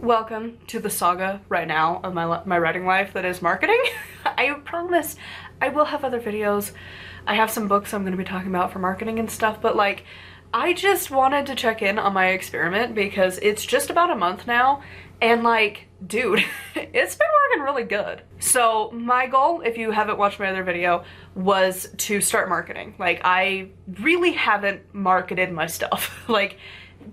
Welcome to the saga right now of my writing life that is marketing. I promise I will have other videos. I have some books I'm going to be talking about for marketing and stuff, but like I just wanted to check in on my experiment because it's just about a month now and like, dude, it's been working really good. So my goal, if you haven't watched my other video, was to start marketing. Like I really haven't marketed my stuff. Like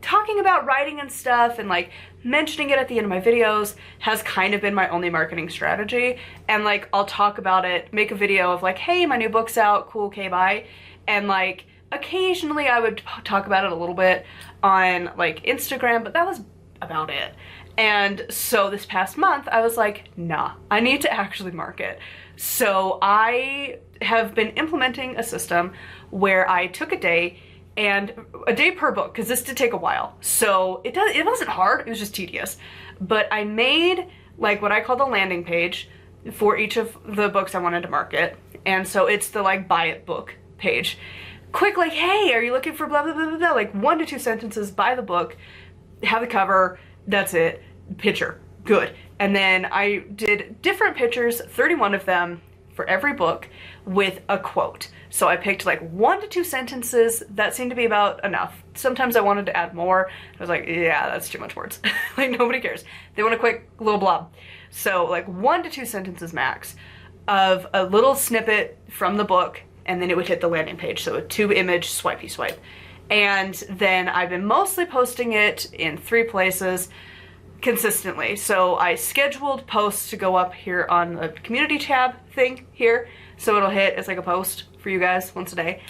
talking about writing and stuff and like mentioning it at the end of my videos has kind of been my only marketing strategy. And like I'll talk about it, make a video of like, hey, my new book's out, cool, okay, bye. And like occasionally I would talk about it a little bit on like Instagram, but that was about it. And so this past month I was like, nah, I need to actually market. So I have been implementing a system where I took a day per book, because this did take a while. So it wasn't hard, it was just tedious. But I made like what I call the landing page for each of the books I wanted to market. And so it's the like buy it book page. Quick, like, hey, are you looking for blah, blah, blah, blah, blah, like 1 to 2 sentences, buy the book, have the cover, that's it, picture, good. And then I did different pictures, 31 of them for every book with a quote. So I picked like 1 to 2 sentences. That seemed to be about enough. Sometimes I wanted to add more. I was like, yeah, that's too much words. Like nobody cares. They want a quick little blob. So like 1 to 2 sentences max of a little snippet from the book, and then it would hit the landing page. So a 2-image swipey swipe. And then I've been mostly posting it in 3 places consistently. So I scheduled posts to go up here on the community tab thing here. So it'll hit as like a post for you guys once a day.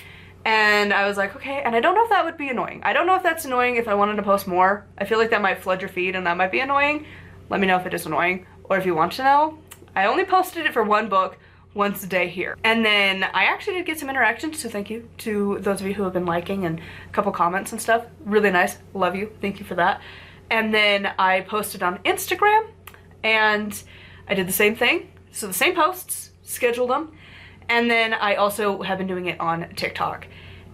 And I was like, okay, and I don't know if that would be annoying. I don't know if that's annoying if I wanted to post more. I feel like that might flood your feed and that might be annoying. Let me know if it is annoying, or if you want to know. I only posted it for 1 book once a day here. And then I actually did get some interactions, so thank you to those of you who have been liking and a couple comments and stuff. Really nice, love you, thank you for that. And then I posted on Instagram and I did the same thing. So the same posts, scheduled them. And then I also have been doing it on TikTok.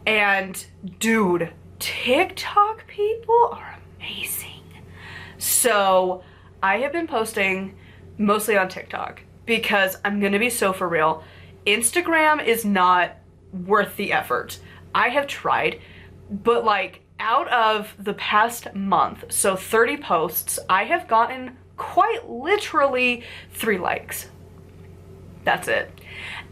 And dude, TikTok people are amazing. So I have been posting mostly on TikTok because I'm gonna be so for real. Instagram is not worth the effort. I have tried, but like out of the past month, so 30 posts, I have gotten quite literally 3 likes. That's it.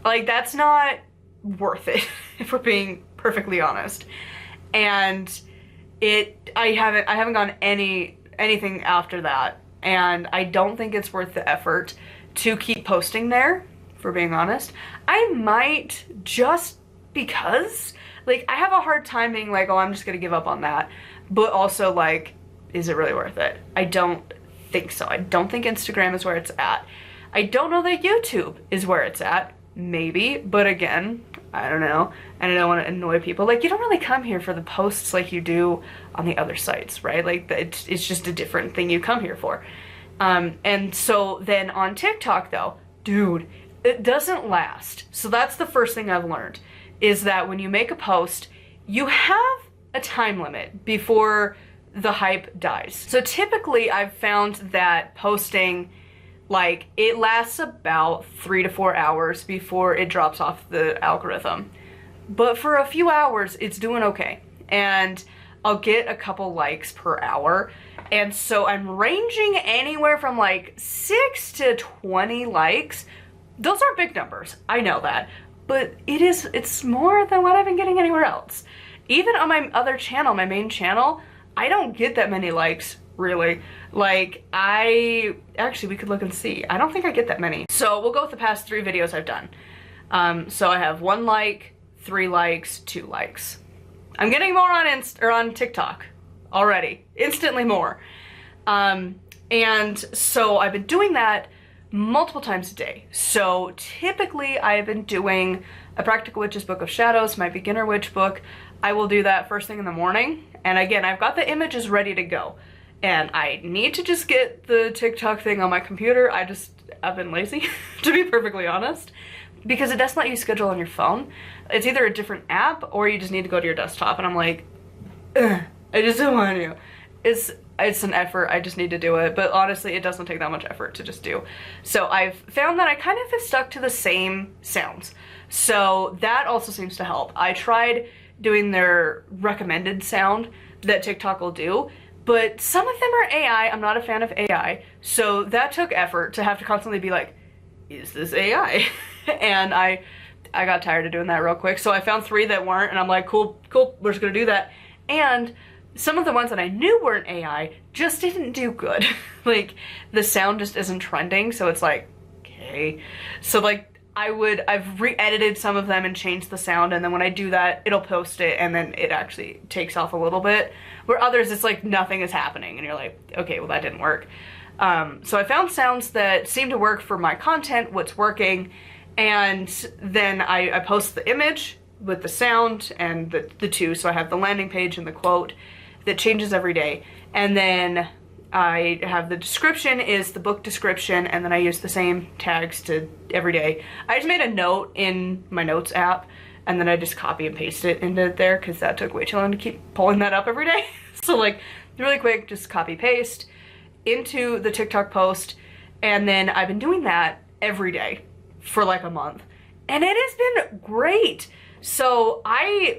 Like that's not worth it if we're being perfectly honest. And I haven't gotten anything after that, and I don't think it's worth the effort to keep posting there, for being honest. I might, just because like I have a hard time being like, oh, I'm just gonna give up on that, but also like, is it really worth it? I don't think so. I don't think Instagram is where it's at. I don't know that YouTube is where it's at. Maybe, but again, I don't know. And I don't want to annoy people. Like, you don't really come here for the posts like you do on the other sites, right? Like, it's just a different thing you come here for. And so then on TikTok though, dude, it doesn't last. So that's the first thing I've learned, is that when you make a post, you have a time limit before the hype dies. So typically I've found that posting, like, it lasts about 3 to 4 hours before it drops off the algorithm. But for a few hours, it's doing okay. And I'll get a couple likes per hour. And so I'm ranging anywhere from like 6 to 20 likes. Those aren't big numbers, I know that. But it's more than what I've been getting anywhere else. Even on my other channel, my main channel, I don't get that many likes, really. Like, actually we could look and see. I don't think I get that many. So we'll go with the past 3 videos I've done. So I have 1 like, 3 likes, 2 likes. I'm getting more on TikTok already, instantly more. And so I've been doing that multiple times a day. So typically I've been doing a Practical Witch's Book of Shadows, my beginner witch book. I will do that first thing in the morning. And again, I've got the images ready to go. And I need to just get the TikTok thing on my computer. I've been lazy, to be perfectly honest, because it doesn't let you schedule on your phone. It's either a different app or you just need to go to your desktop. And I'm like, ugh, I just don't want to. it's an effort. I just need to do it, but honestly it doesn't take that much effort to just do. So I've found that I kind of have stuck to the same sounds, so that also seems to help. I tried doing their recommended sound that TikTok will do, but some of them are AI. I'm not a fan of AI, so that took effort to have to constantly be like, is this AI? And I got tired of doing that real quick, so I found 3 that weren't, and I'm like, cool, we're just gonna do that. And some of the ones that I knew weren't AI just didn't do good. Like, the sound just isn't trending, so it's like, okay. So like, I've re-edited some of them and changed the sound, and then when I do that, it'll post it, and then it actually takes off a little bit. Where others, it's like nothing is happening, and you're like, okay, well that didn't work. So I found sounds that seem to work for my content, what's working, and then I post the image with the sound and the 2, so I have the landing page and the quote that changes every day, and then I have the description is the book description, and then I use the same tags to every day. I just made a note in my notes app, and then I just copy and paste it into there because that took way too long to keep pulling that up every day. So like, really quick, just copy paste into the TikTok post, and then I've been doing that every day for like a month, and it has been great. So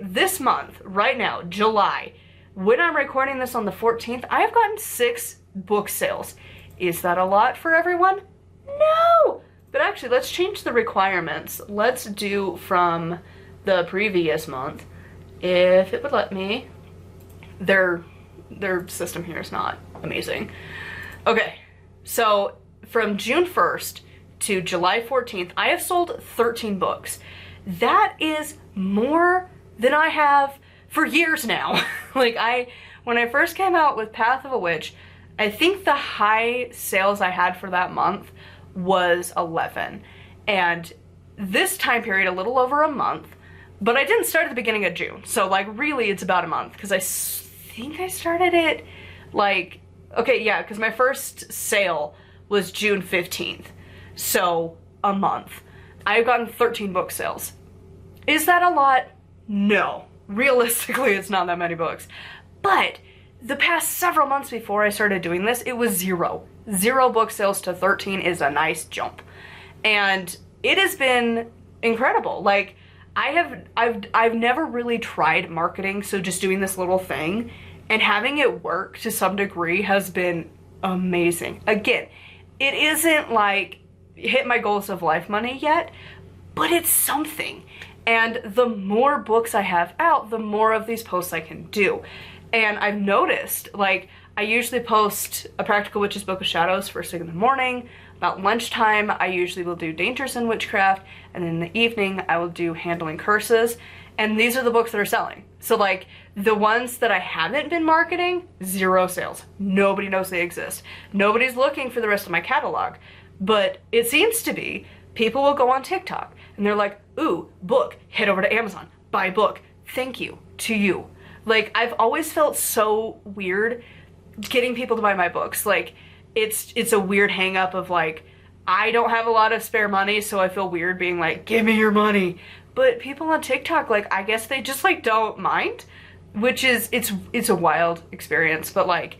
this month, right now, July, when I'm recording this on the 14th, I have gotten 6 book sales. Is that a lot for everyone? No! But actually, let's change the requirements. Let's do from the previous month, if it would let me. Their system here is not amazing. Okay, so from June 1st to July 14th, I have sold 13 books. That is more than I have for years now. Like, when I first came out with Path of a Witch, I think the high sales I had for that month was 11. And this time period, a little over a month, but I didn't start at the beginning of June. So like, really it's about a month, because I think I started it like, okay, yeah, because my first sale was June 15th. So a month. I've gotten 13 book sales. Is that a lot? No. Realistically, it's not that many books. But the past several months before I started doing this, it was 0. 0 book sales to 13 is a nice jump. And it has been incredible. Like, I've never really tried marketing, so just doing this little thing and having it work to some degree has been amazing. Again, it isn't like hit my goals of life money yet, but it's something. And the more books I have out, the more of these posts I can do. And I've noticed, like, I usually post a Practical Witch's Book of Shadows first thing in the morning. About lunchtime, I usually will do Dangers in Witchcraft, and in the evening, I will do Handling Curses. And these are the books that are selling. So like, the ones that I haven't been marketing, 0 sales. Nobody knows they exist. Nobody's looking for the rest of my catalog. But it seems to be, people will go on TikTok, and they're like, ooh, book, head over to Amazon, buy book, thank you, to you. Like, I've always felt so weird getting people to buy my books. Like, it's a weird hang up of like, I don't have a lot of spare money, so I feel weird being like, give me your money. But people on TikTok, like, I guess they just like don't mind, which is, it's a wild experience, but like,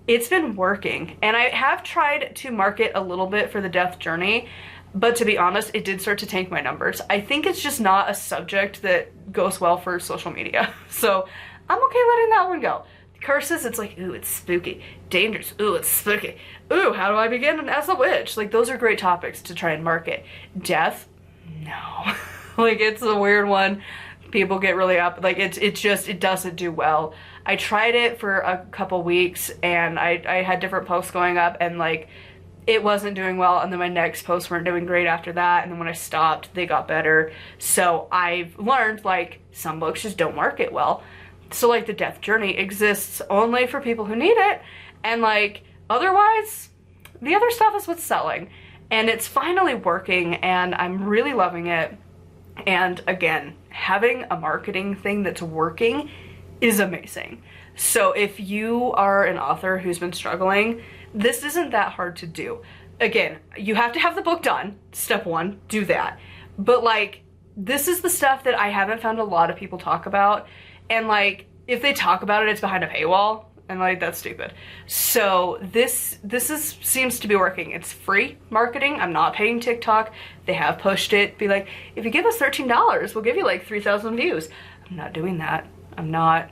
it's been working. And I have tried to market a little bit for the Death Journey, but to be honest, it did start to tank my numbers. I think it's just not a subject that goes well for social media. So I'm okay letting that one go. Curses, it's like, ooh, it's spooky. Dangers, ooh, it's spooky. Ooh, how do I begin as a witch? Like, those are great topics to try and market. Death, no. Like, it's a weird one. People get really up, like, it doesn't do well. I tried it for a couple weeks, and I had different posts going up, and like, it wasn't doing well, and then my next posts weren't doing great after that, and then when I stopped, they got better. So I've learned, like, some books just don't market well. So like, the Death Journey exists only for people who need it, and like, otherwise, the other stuff is what's selling. And it's finally working, and I'm really loving it. And again, having a marketing thing that's working is amazing. So if you are an author who's been struggling, this isn't that hard to do. Again, you have to have the book done. Step 1, do that. But like, this is the stuff that I haven't found a lot of people talk about. And like, if they talk about it, it's behind a paywall. and like that's stupid. So this seems to be working. It's free marketing. I'm not paying TikTok. They have pushed it. Be like, if you give us $13, we'll give you like 3,000 views. I'm not doing that. I'm not.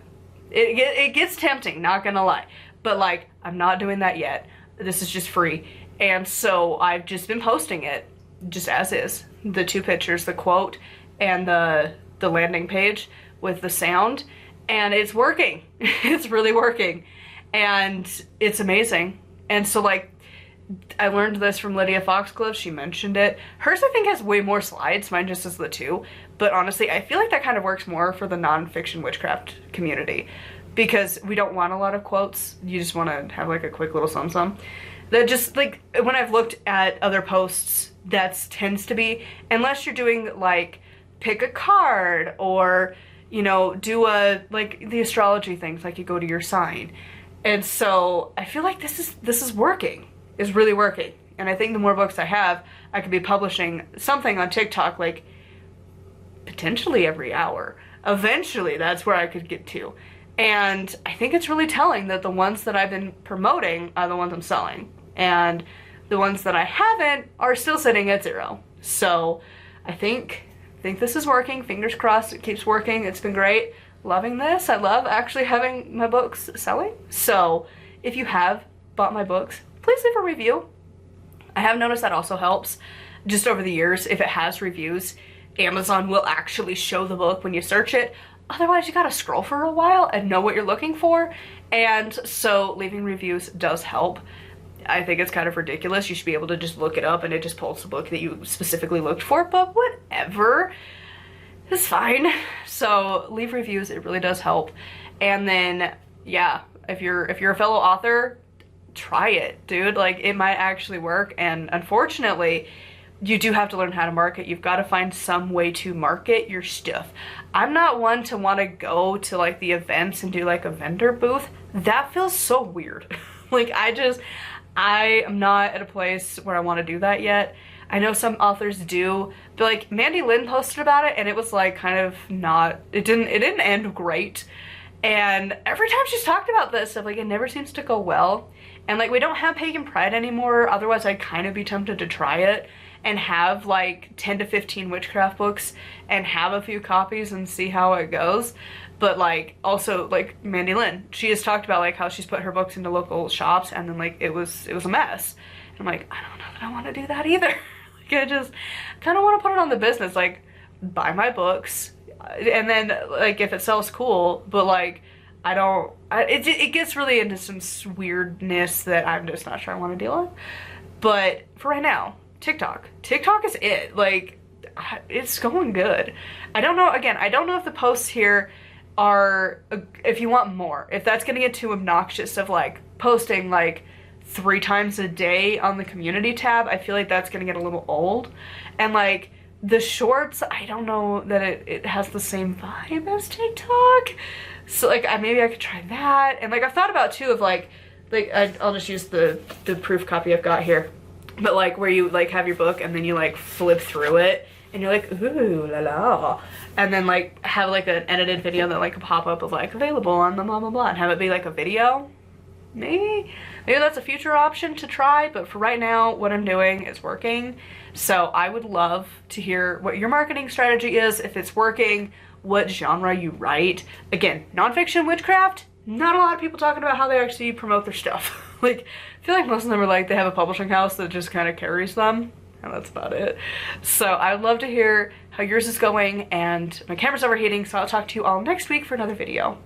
It gets tempting, not gonna lie, but like I'm not doing that yet. This is just free, and so I've just been posting it just as is. The 2 pictures, the quote and the landing page with the sound, and it's working. It's really working, and it's amazing. And so like I learned this from Lydia Foxglove. She mentioned it. Hers I think has way more slides. Mine just has the 2. But honestly, I feel like that kind of works more for the nonfiction witchcraft community, because we don't want a lot of quotes. You just want to have like a quick little sum. That just like, when I've looked at other posts, that tends to be, unless you're doing like pick a card or, you know, do like the astrology things, like you go to your sign. And so I feel like this is working. Is really working. And I think the more books I have, I could be publishing something on TikTok like potentially every hour. Eventually that's where I could get to. And I think it's really telling that the ones that I've been promoting are the ones I'm selling, and the ones that I haven't are still sitting at 0. So I think this is working. Fingers crossed it keeps working. It's been great. Loving this. I love actually having my books selling. So if you have bought my books, please leave a review. I have noticed that also helps. Just over the years, if it has reviews, Amazon will actually show the book when you search it. Otherwise, you gotta scroll for a while and know what you're looking for. And so leaving reviews does help. I think it's kind of ridiculous. You should be able to just look it up and it just pulls the book that you specifically looked for, but whatever. It's fine. So leave reviews, it really does help. And then, yeah, if you're a fellow author, try it, dude. Like, it might actually work. And unfortunately, you do have to learn how to market. You've got to find some way to market your stuff. I'm not one to want to go to like the events and do like a vendor booth. That feels so weird. Like, I am not at a place where I want to do that yet. I know some authors do, but like Mandy Lynn posted about it and it was like kind of not, it didn't end great. And every time she's talked about this stuff, like, it never seems to go well. And like, we don't have Pagan Pride anymore. Otherwise I'd kind of be tempted to try it and have like 10 to 15 witchcraft books and have a few copies and see how it goes. But like, also like Mandy Lynn, she has talked about like how she's put her books into local shops and then like it was a mess. And I'm like, I don't know that I want to do that either. Like, I just kind of want to put it on the business, like, buy my books and then like if it sells, cool, but like it gets really into some weirdness that I'm just not sure I want to deal with. But for right now, TikTok is it. Like, it's going good. I don't know, again, I don't know if the posts here are, if you want more, if that's gonna get too obnoxious of like posting like 3 times a day on the community tab. I feel like that's gonna get a little old. And like the shorts, I don't know that it has the same vibe as TikTok. So like maybe I could try that. And like I've thought about too of like I'll just use the proof copy I've got here. But like where you like have your book and then you like flip through it and you're like, ooh la la. And then like have like an edited video that like a pop up of like available on the blah blah blah and have it be like a video. Maybe that's a future option to try, but for right now what I'm doing is working. So I would love to hear what your marketing strategy is, if it's working, what genre you write. Again, nonfiction witchcraft, not a lot of people talking about how they actually promote their stuff. Like, I feel like most of them are like they have a publishing house that just kind of carries them, and that's about it. So I would love to hear how yours is going, and my camera's overheating, so I'll talk to you all next week for another video.